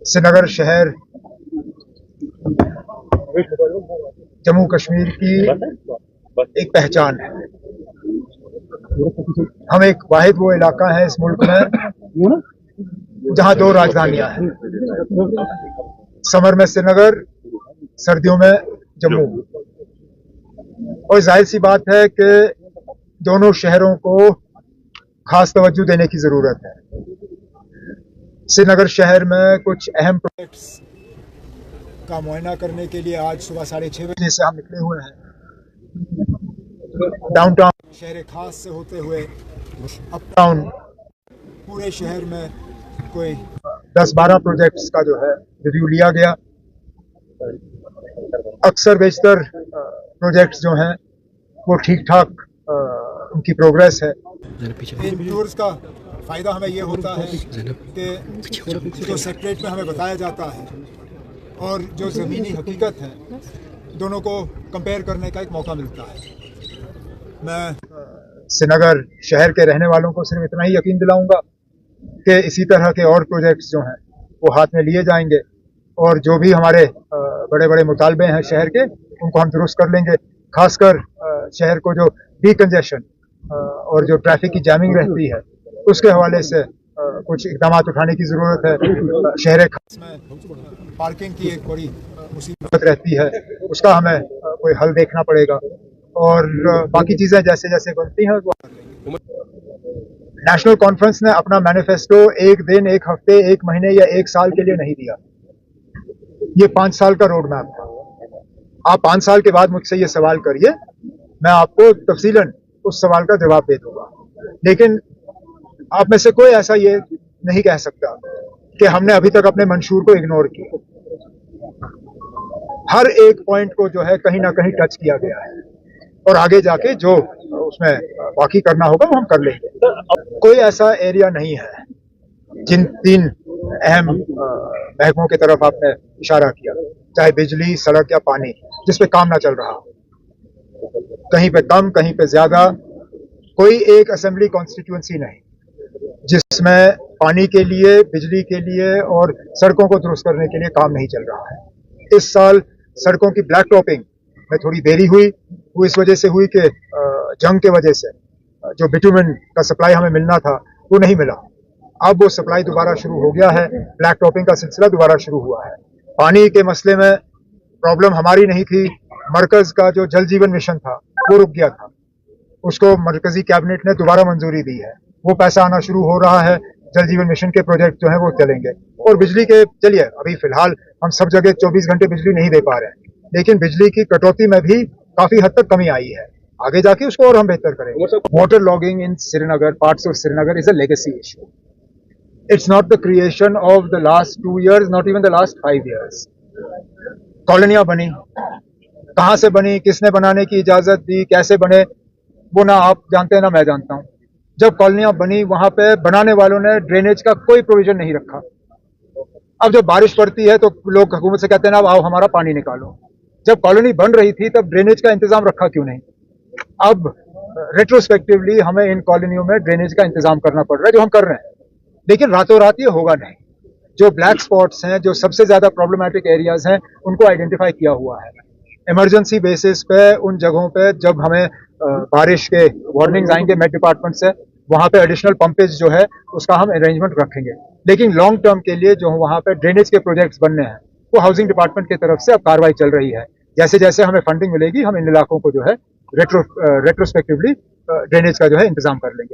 श्रीनगर शहर जम्मू कश्मीर की एक पहचान है। हम एक वाहिद वो इलाका है इस मुल्क में जहां दो राजधानियां हैं, समर में श्रीनगर, सर्दियों में जम्मू। और जाहिर सी बात है कि दोनों शहरों को खास तवज्जो देने की जरूरत है। श्रीनगर शहर में कुछ अहम प्रोजेक्ट्स का मुआयना करने के लिए आज सुबह 6:30 बजे से हम निकले हुए हैं। डाउनटाउन शहर खास से होते हुए अपटाउन पूरे शहर में कोई 10-12 प्रोजेक्ट्स का जो है रिव्यू लिया गया। अक्सर बेशतर प्रोजेक्ट्स जो हैं वो ठीक ठाक उनकी प्रोग्रेस है। इन टूर्स का फ़ायदा हमें ये होता है कि जो सेक्रेट में हमें बताया जाता है और जो ज़मीनी हकीकत है दोनों को कंपेयर करने का एक मौका मिलता है। मैं श्रीनगर शहर के रहने वालों को सिर्फ इतना ही यकीन दिलाऊंगा कि इसी तरह के और प्रोजेक्ट्स जो हैं वो हाथ में लिए जाएंगे और जो भी हमारे बड़े बड़े मुतालबे हैं शहर के उनको हम दुरुस्त कर लेंगे। खासकर शहर को जो डीकंजेशन और जो ट्रैफिक की जैमिंग रहती है उसके हवाले से कुछ इकदाम उठाने की ज़रूरत है। शहर खास में पार्किंग की एक बड़ी मुसीबत रहती है, उसका हमें कोई हल देखना पड़ेगा और बाकी चीज़ें जैसे जैसे बनती हैं वो नेशनल कॉन्फ्रेंस ने अपना मैनिफेस्टो एक दिन, एक हफ्ते, एक महीने या एक साल के लिए नहीं दिया। ये 5 साल का रोड मैप था। आप 5 साल के बाद मुझसे ये सवाल करिए, मैं आपको तफसीलन उस सवाल का जवाब दे दूंगा। लेकिन आप में से कोई ऐसा ये नहीं कह सकता कि हमने अभी तक अपने मंशूर को इग्नोर किया। हर एक पॉइंट को जो है कहीं ना कहीं टच किया गया है और आगे जाके जो उसमें बाकी करना होगा वो हम कर लेंगे। कोई ऐसा एरिया नहीं है जिन 3 अहम महकमों की तरफ आपने इशारा किया, चाहे बिजली, सड़क या पानी, जिस पे काम ना चल रहा हो। कहीं पे कम, कहीं पे ज्यादा। कोई एक असेंबली कॉन्स्टिट्यूएंसी नहीं जिसमें पानी के लिए, बिजली के लिए और सड़कों को दुरुस्त करने के लिए काम नहीं चल रहा है। इस साल सड़कों की ब्लैक टॉपिंग में थोड़ी देरी हुई। वो इस वजह से हुई कि जंग के वजह से जो बिटुमेन का सप्लाई हमें मिलना था वो नहीं मिला। अब वो सप्लाई दोबारा शुरू हो गया है, ब्लैक टॉपिंग का सिलसिला दोबारा शुरू हुआ है। पानी के मसले में प्रॉब्लम हमारी नहीं थी, मरकज का जो जल जीवन मिशन था वो रुक गया था, उसको मरकजी कैबिनेट ने दोबारा मंजूरी दी है, वो पैसा आना शुरू हो रहा है। जल जीवन मिशन के प्रोजेक्ट जो है वो चलेंगे। और बिजली के, चलिए अभी फिलहाल हम सब जगह 24 घंटे बिजली नहीं दे पा रहे हैं, लेकिन बिजली की कटौती में भी काफी हद तक कमी आई है। आगे जाके उसको और हम बेहतर करेंगे। Water logging in Srinagar, parts of Srinagar is a legacy issue. It's not the creation of the last 2 years, not even the last 5 years. कॉलोनियां बनी, कहां से बनी, किसने बनाने की इजाजत दी, कैसे बने, वो ना आप जानते हैं ना मैं जानता हूं। जब कॉलोनियां बनी वहां पे बनाने वालों ने ड्रेनेज का कोई प्रोविजन नहीं रखा। अब जब बारिश पड़ती है तो लोग हुकूमत से कहते हैं ना अब आओ हमारा पानी निकालो। जब कॉलोनी बन रही थी तब ड्रेनेज का इंतजाम रखा क्यों नहीं? अब रेट्रोस्पेक्टिवली हमें इन कॉलोनियों में ड्रेनेज का इंतजाम करना पड़ रहा है, जो हम कर रहे हैं। लेकिन रातों रात ये होगा नहीं। जो ब्लैक स्पॉट्स हैं, जो सबसे ज्यादा प्रॉब्लमैटिक एरियाज हैं, उनको आइडेंटिफाई किया हुआ है। इमरजेंसी बेसिस पे उन जगहों पे जब हमें बारिश के वार्निंग्स आएंगे मेट डिपार्टमेंट से, वहां पे एडिशनल पंपेज जो है उसका हम अरेंजमेंट रखेंगे। लेकिन लॉन्ग टर्म के लिए जो वहां पे ड्रेनेज के प्रोजेक्ट्स बनने हैं वो हाउसिंग डिपार्टमेंट की तरफ से अब कार्रवाई चल रही है। जैसे जैसे हमें फंडिंग मिलेगी हम इन इलाकों को जो है रेट्रोस्पेक्टिवली ड्रेनेज का जो है इंतजाम कर लेंगे।